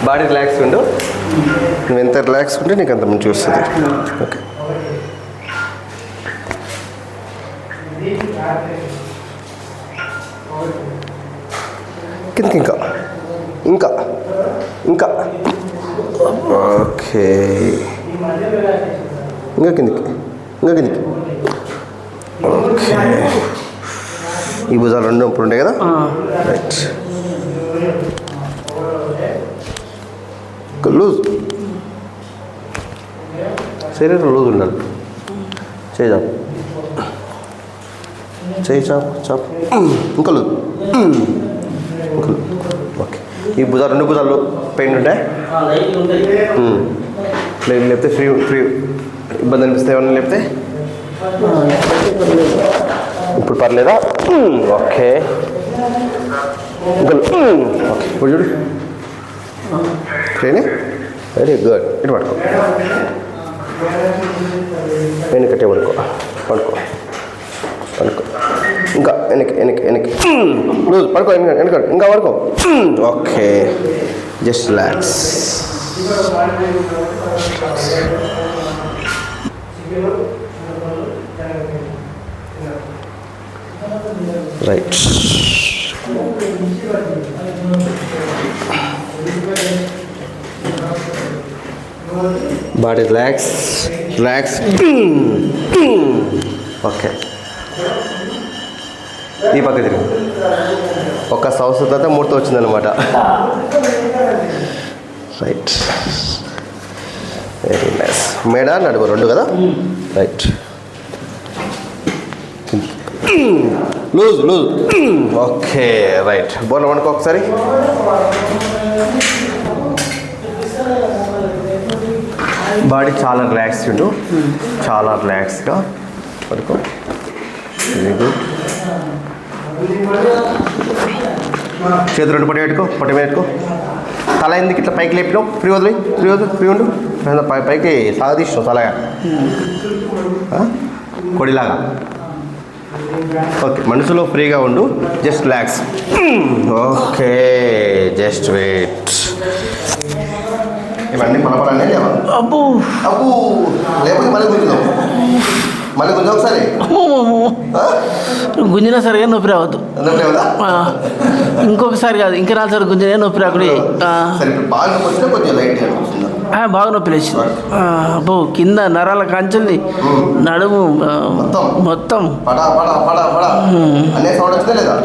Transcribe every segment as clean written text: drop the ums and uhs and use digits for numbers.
Body relax ఉండు. నువ్వు ఎంత రిలాక్స్ ఉంటే నీకు అంత మంచిగా వస్తుంది. ఓకే, కిందకి ఇంకా ఇంకా ఇంకా ఓకే, ఇంకా కిందకి ఇంకా కిందకి. ఓకే, ఈ భుజాలు రెండు ఇప్పుడు ఉంటాయి కదా. రైట్, లూజ్, శరీరం లూజ్ ఉండాలి. చేయి చాపు, చేయి చాపు చాపు, ఇంకా లూజ్, ఇంకా లూజ్. ఓకే, ఈ భుజాలు రెండు భుజాలు పెయిన్ ఉంటాయి. లేకపోతే ఫ్రీ ఫ్రీ ఇబ్బంది అనిపిస్తే ఏమన్నా లేకపోతే ఇప్పుడు పర్లేదా? ఓకే, ఇంకా ఓకే, ఇప్పుడు చూడు. Train very good. ఇటు పడుకో, వెనక్కి కట్టే పడుకో, పడుకో పడుకో, ఇంకా వెనక్కి వెనక్కి వెనక్కి లూజ్, పడుకో వెనక ఇంకా పడుకో. Okay, just relax. Right, body relax relax. Okay, ఈ పక్క తిరిగి ఒక సంవత్సరం తర్వాత మూర్తి వచ్చిందనమాట. Right, very nice. మేడ నడుము రెండు కదా. Right, loose loose. Okay, right. బోర్ల పడుకో ఒకసారి. బాడీ చాలా రిలాక్స్ ఉండు, చాలా రిలాక్స్గా పడుకో. Very good. చేతులు రెండు పట్టి పెట్టుకో, పట్టి పెట్టుకో. తల ఎందుకు ఇట్లా పైకి లేపినావు? ఫ్రీ వదిలి, ఫ్రీ వదిలి, ఫ్రీ ఉండు. పైకి సాగదీస్తావు తలగా, కొడిలాగా. ఓకే, మనసులో ఫ్రీగా ఉండు, just relax. Okay, just wait. ఇవన్నీ పలపడానే లేవా? అబ్బు అబ్బు, లేకపోతే మళ్ళీ గుంజుదాం, మళ్ళీ గుంజా ఒకసారి. గుంజినా సరిగా నొప్పి రావద్దు. ఇంకొకసారి కాదు, ఇంకా నాలుగు గుంజినా నొప్పి రాకుండా. బాగా నొప్పి లేచింది. అబ్బో, కింద నరాల కాంచెల్ని నడుము మొత్తం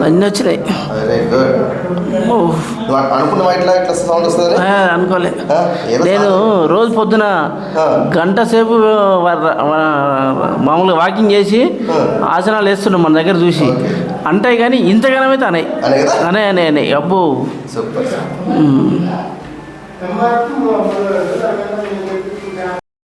అన్నీ వచ్చినాయి. అనుకోలే. నేను రోజు పొద్దున గంట సేపు మామూలుగా వాకింగ్ చేసి ఆసనాలు వేస్తున్నాం మన దగ్గర చూసి. అంటాయి కానీ ఇంతగానం అయితే అనే అబ్బో.